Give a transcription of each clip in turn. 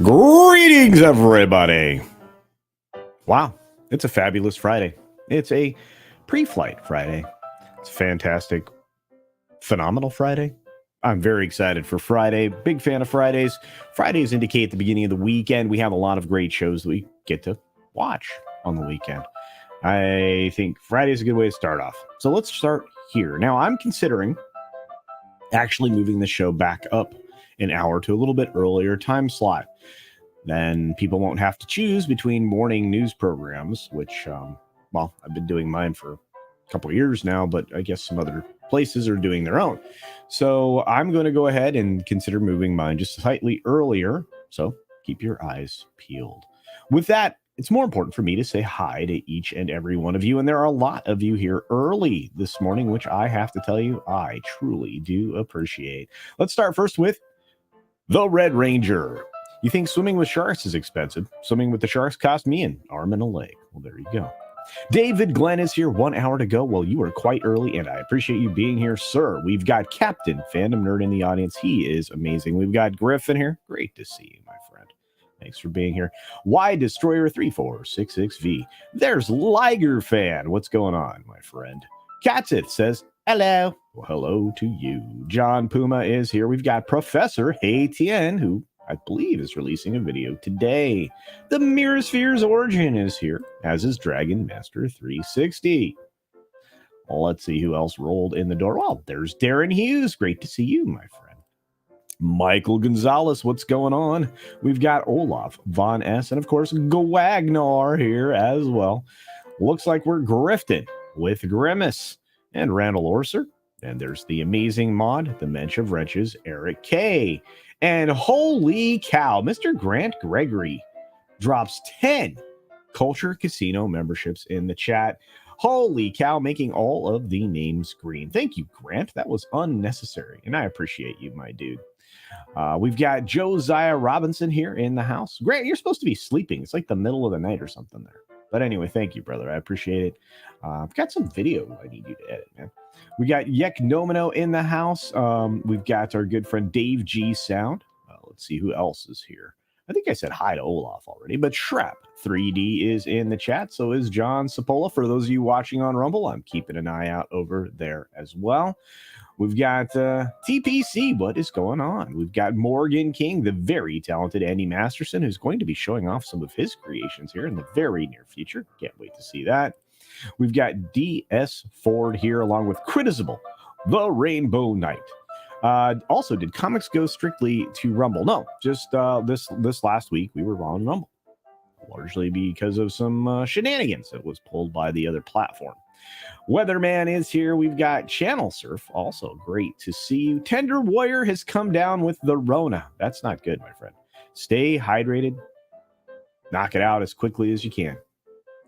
Greetings, everybody. Wow, it's a fabulous Friday. It's a pre-flight Friday. It's a fantastic, phenomenal Friday. I'm very excited for Friday. Big fan of Fridays. Fridays indicate the beginning of the weekend. We have a lot of great shows that we get to watch on the weekend. I think Friday is a good way to start off. So let's start here. Now, I'm considering actually moving the show back up an hour to a little bit earlier time slot. Then people won't have to choose between morning news programs, which, well, I've been doing mine for a couple of years now, but I guess some other places are doing their own. So I'm going to go ahead and consider moving mine just slightly earlier. So keep your eyes peeled. With that, it's more important for me to say hi to each and every one of you. And there are a lot of you here early this morning, which I have to tell you, I truly do appreciate. Let's start first with the Red Ranger. You think swimming with sharks is expensive? Swimming with the sharks cost me an arm and a leg. Well, there you go. David Glenn is here. 1 hour to go. Well, you are quite early, and I appreciate you being here, sir. We've got Captain Fandom Nerd in the audience. He is amazing. We've got Griffin here. Great to see you, my friend. Thanks for being here. Y Destroyer 3466V. There's Liger Fan. What's going on, my friend? Katzith says, hello. Well, hello to you. John Puma is here. We've got Professor Haytien, who I believe is releasing a video today. The Mirrorsphere's Origin is here, as is Dragon Master 360. Well, let's see who else rolled in the door. Well, there's Darren Hughes. Great to see you, my friend. Michael Gonzalez, what's going on? We've got Olaf Von S. and, of course, Gwagnar here as well. Looks like we're grifted with Grimace and Randall Orser. And there's the amazing mod, the Mensch of Wrenches, Eric K. And holy cow, Mr. Grant Gregory drops 10 Culture Casino memberships in the chat. Holy cow, making all of the names green. Thank you, Grant. That was unnecessary, and I appreciate you, my dude. We've got Josiah Robinson here in the house. Grant, you're supposed to be sleeping. It's like the middle of the night or something there. But anyway, thank you, brother. I appreciate it. I've got some video I need you to edit, man. We got Yek Nomino in the house. We've got our good friend Dave G Sound. Let's see who else is here. I think I said hi to Olaf already, but Shrap 3D is in the chat. So is John Sapola. For those of you watching on Rumble, I'm keeping an eye out over there as well. We've got TPC. What is going on? We've got Morgan King, the very talented Andy Masterson, who's going to be showing off some of his creations here in the very near future. Can't wait to see that. We've got DS Ford here along with Critizable, the Rainbow Knight. Also, did comics go strictly to Rumble? No, just this last week we were on Rumble, largely because of some shenanigans that was pulled by the other platform. Weatherman is here. We've got Channel Surf, also great to see you. Tender Warrior has come down with the Rona. That's not good, my friend. Stay hydrated. Knock it out as quickly as you can.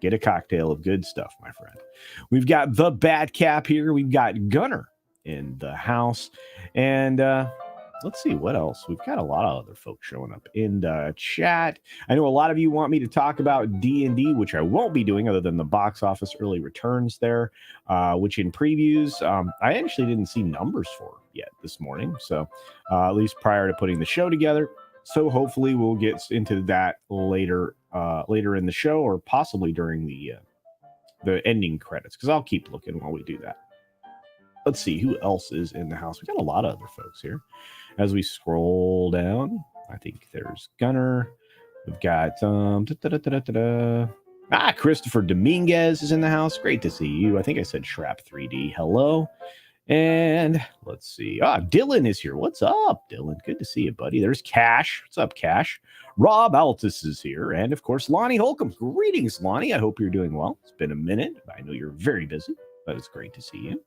Get a cocktail of good stuff, my friend. We've got the Bat Cap here. We've got Gunner in the house. And let's see what else. We've got a lot of other folks showing up in the chat. I know a lot of you want me to talk about D&D, which I won't be doing other than the box office early returns there, which in previews, I actually didn't see numbers for yet this morning. So at least prior to putting the show together. So hopefully we'll get into that later in the show, or possibly during the ending credits, because I'll keep looking while we do that. Let's see who else is in the house. We got a lot of other folks here. As we scroll down, I think there's Gunner. We've got Christopher Dominguez is in the house. Great to see you. I think I said Shrap 3D. Hello. And let's see. Dylan is here. What's up, Dylan? Good to see you, buddy. There's Cash. What's up, Cash? Rob Altus is here. And, of course, Lonnie Holcomb. Greetings, Lonnie. I hope you're doing well. It's been a minute. I know you're very busy, but it's great to see you.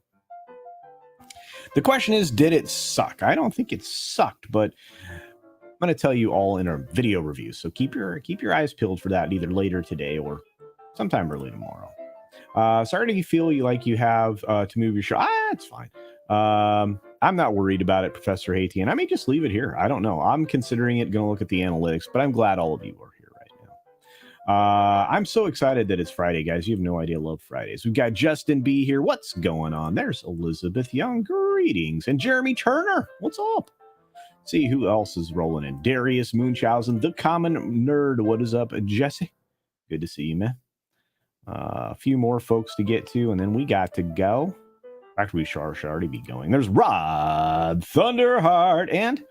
The question is, did it suck? I don't think it sucked, but I'm going to tell you all in our video review. So keep your eyes peeled for that either later today or sometime early tomorrow. Sorry to feel like you have to move your show. It's fine. I'm not worried about it, Professor Haytien. I may just leave it here. I don't know. I'm considering it, going to look at the analytics, but I'm glad all of you are here right now. I'm so excited that it's Friday, guys. You have no idea. I love Fridays. We've got Justin B here. What's going on? There's Elizabeth Young. Greetings. And Jeremy Turner. What's up? See who else is rolling in. Darius Munchausen, the common nerd. What is up, Jesse? Good to see you, man. A few more folks to get to, and then we got to go. Actually, we should already be going. There's Rod Thunderheart and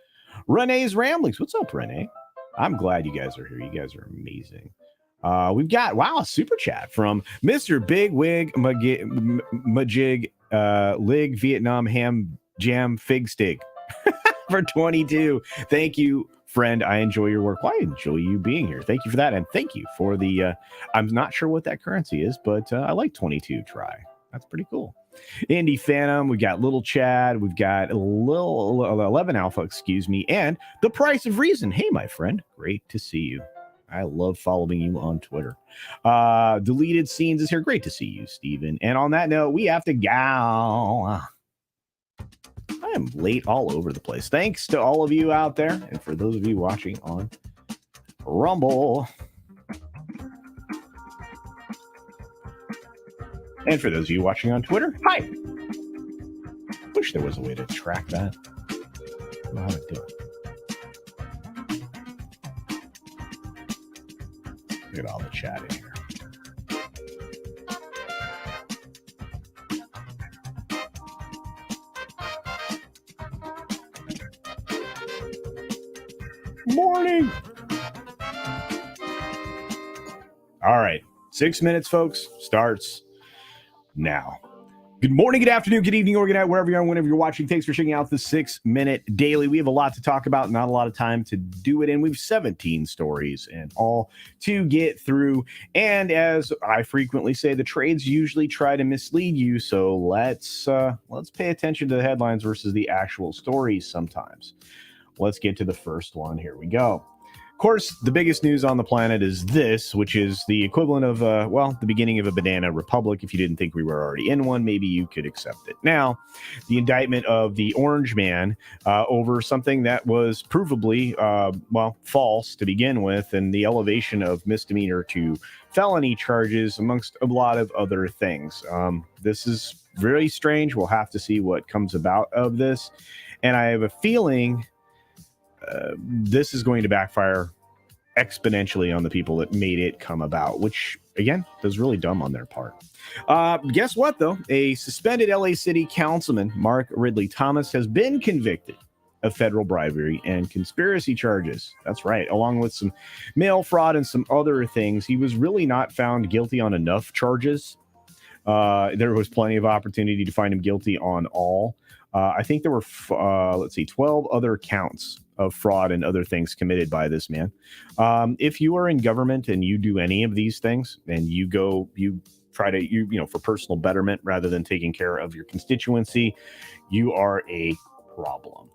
Renee's Ramblings. What's up, Renee? I'm glad you guys are here. You guys are amazing. We've got, a super chat from Mr. Big Wig Majig Lig Vietnam Ham Jam Fig Stick for 22. Thank you, friend. I enjoy your work. Well, I enjoy you being here. Thank you for that. And thank you for the, I'm not sure what that currency is, but I like 22 try. That's pretty cool. Indy Phantom, we got Little Chad, we've got 11 Alpha, and The Price of Reason. Hey, my friend, great to see you. I love following you on Twitter. Deleted Scenes is here. Great to see you, Steven. And on that note, we have to go. I am late all over the place. Thanks to all of you out there, and for those of you watching on Rumble. And for those of you watching on Twitter, hi. Wish there was a way to track that. I don't know how to do it. Look at all the chat in here. Morning. All right. 6 minutes, folks. Starts now. Good morning, good afternoon, good evening, or good night, wherever you are, whenever you're watching. Thanks for checking out the 6 Minute Daily. We have a lot to talk about, not a lot of time to do it in. We've 17 stories and all to get through. And as I frequently say, the trades usually try to mislead you. So let's pay attention to the headlines versus the actual stories sometimes. Let's get to the first one. Here we go. Of course, the biggest news on the planet is this, which is the equivalent of, the beginning of a banana republic. If you didn't think we were already in one, maybe you could accept it. Now, the indictment of the Orange Man over something that was provably, false to begin with, and the elevation of misdemeanor to felony charges, amongst a lot of other things. This is very strange. We'll have to see what comes about of this. And I have a feeling this is going to backfire exponentially on the people that made it come about, which, again, is really dumb on their part. Guess what, though? A suspended LA City Councilman, Mark Ridley-Thomas, has been convicted of federal bribery and conspiracy charges. That's right, along with some mail fraud and some other things. He was really not found guilty on enough charges. There was plenty of opportunity to find him guilty on all. I think there were, 12 other counts of fraud and other things committed by this man. If you are in government and you do any of these things and you try to, for personal betterment rather than taking care of your constituency, you are a problem.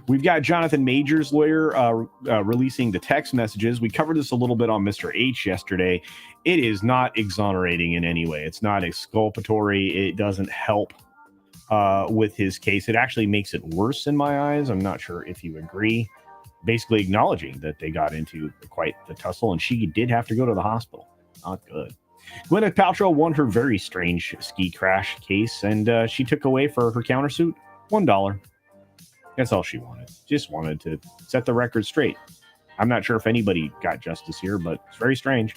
We've got Jonathan Major's lawyer releasing the text messages. We covered this a little bit on Mr. H yesterday. It is not exonerating in any way. It's not exculpatory. It doesn't help with his case. It actually makes it worse in my eyes. I'm not sure if you agree. Basically acknowledging that they got into quite the tussle, and she did have to go to the hospital. Not good. Gwyneth Paltrow won her very strange ski crash case, and she took away for her countersuit $1. That's all she wanted. Just wanted to set the record straight. I'm not sure if anybody got justice here, but it's very strange.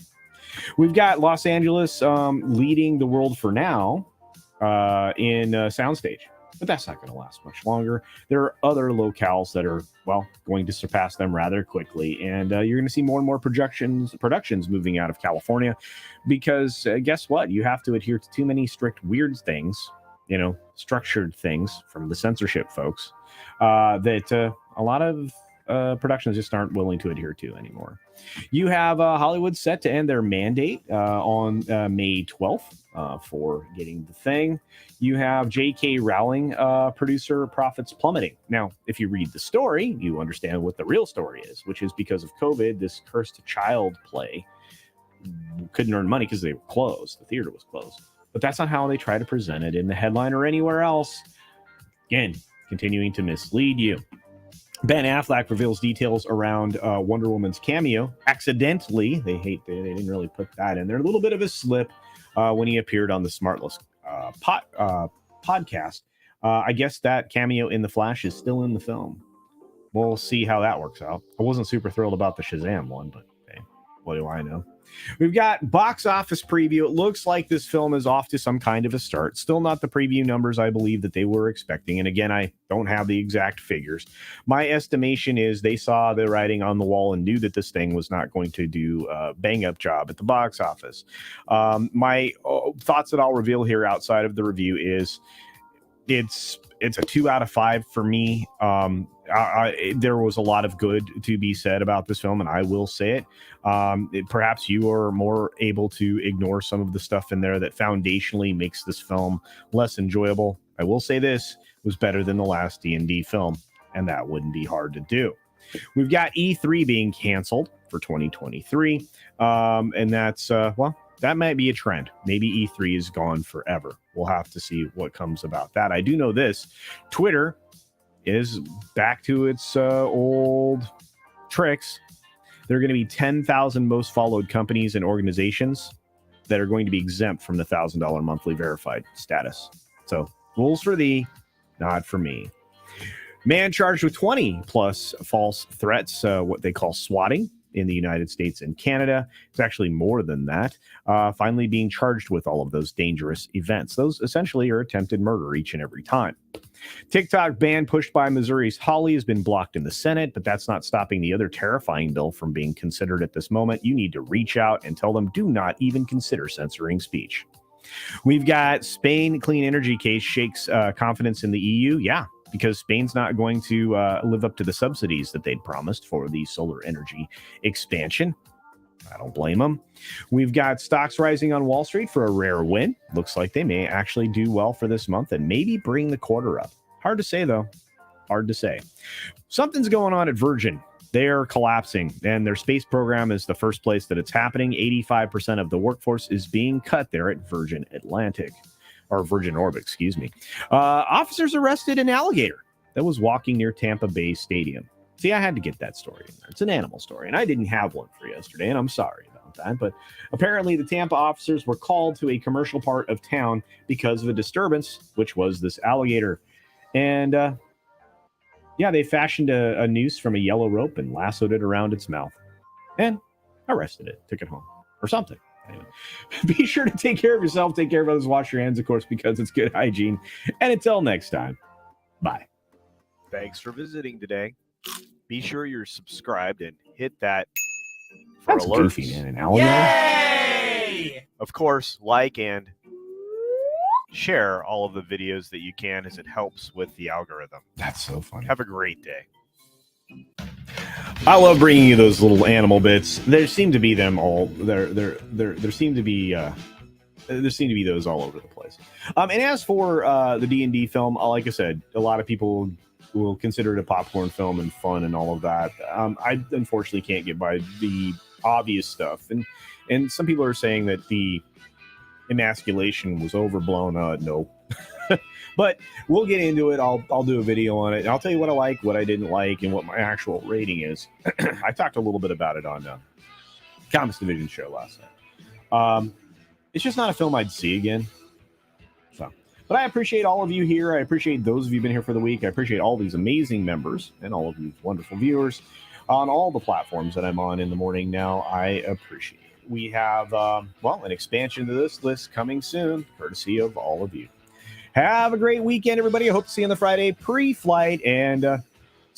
We've got Los Angeles leading the world for now in Soundstage, but that's not going to last much longer. There are other locales that are, going to surpass them rather quickly, and you're going to see more and more productions moving out of California, because guess what? You have to adhere to too many strict weird things, structured things from the censorship folks that a lot of productions just aren't willing to adhere to anymore. You have Hollywood set to end their mandate on May 12th for getting the thing. You have J.K. Rowling producer profits plummeting. Now, if you read the story, you understand what the real story is, which is because of COVID, this cursed child play couldn't earn money because they were closed. The theater was closed. But that's not how they try to present it in the headline or anywhere else. Again, continuing to mislead you. Ben Affleck reveals details around Wonder Woman's cameo. Accidentally, they didn't really put that in there. A little bit of a slip when he appeared on the Smartless podcast. I guess that cameo in The Flash is still in the film. we'll see how that works out. I wasn't super thrilled about the Shazam one, but hey, what do I know? We've got box office preview. It looks like this film is off to some kind of a start. Still not the preview numbers I believe that they were expecting. And again, I don't have the exact figures. My estimation is they saw the writing on the wall and knew that this thing was not going to do a bang-up job at the box office. My thoughts that I'll reveal here outside of the review is it's a 2 out of 5 for me. There was a lot of good to be said about this film, and I will say it. Perhaps you are more able to ignore some of the stuff in there that foundationally makes this film less enjoyable. I will say this was better than the last D&D film, and that wouldn't be hard to do. We've got E3 being canceled for 2023, and that's, well, that might be a trend. Maybe E3 is gone forever. We'll have to see what comes about that. I do know this. Twitter is back to its old tricks. There are going to be 10,000 most followed companies and organizations that are going to be exempt from the $1,000 monthly verified status. So rules for thee, not for me. Man charged with 20 plus false threats, what they call swatting, in the United States and Canada. It's actually more than that. Finally being charged with all of those dangerous events. Those essentially are attempted murder each and every time. TikTok ban pushed by Missouri's Holly has been blocked in the Senate, but that's not stopping the other terrifying bill from being considered at this moment. You need to reach out and tell them do not even consider censoring speech. We've got Spain clean energy case shakes confidence in the EU. Yeah, because Spain's not going to live up to the subsidies that they'd promised for the solar energy expansion. I don't blame them. We've got stocks rising on Wall Street for a rare win. Looks like they may actually do well for this month and maybe bring the quarter up. Hard to say, though. Hard to say. Something's going on at Virgin. They're collapsing, and their space program is the first place that it's happening. 85% of the workforce is being cut there at Virgin Atlantic. Or Virgin Orbit, excuse me. Officers arrested an alligator that was walking near Tampa Bay Stadium. See, I had to get that story in there. It's an animal story, and I didn't have one for yesterday, and I'm sorry about that. But apparently the Tampa officers were called to a commercial part of town because of a disturbance, which was this alligator. And, yeah, they fashioned a noose from a yellow rope and lassoed it around its mouth and arrested it, took it home, or something. Anyway, be sure to take care of yourself, take care of others, wash your hands, of course, because it's good hygiene. And until next time, bye. Thanks for visiting today. Be sure you're subscribed and hit that for That's alerts. Goofy, man. An alligator? Yay! Of course, like and share all of the videos that you can, as it helps with the algorithm. That's so funny. Have a great day. I love bringing you those little animal bits. There seem to be them all. There seem to be those all over the place. And as for the D&D film, like I said, a lot of people will consider it a popcorn film and fun and all of that. I unfortunately can't get by the obvious stuff, and some people are saying that the emasculation was overblown. No. But we'll get into it. I'll do a video on it, and I'll tell you what I like, what I didn't like, and what my actual rating is. I talked a little bit about it on Comics Division show last night. It's just not a film I'd see again. So, but I appreciate all of you here. I appreciate those of you who've been here for the week. I appreciate all these amazing members and all of you wonderful viewers on all the platforms that I'm on in the morning now. I appreciate it. We have, an expansion to this list coming soon, courtesy of all of you. Have a great weekend, everybody. I hope to see you on the Friday pre-flight, and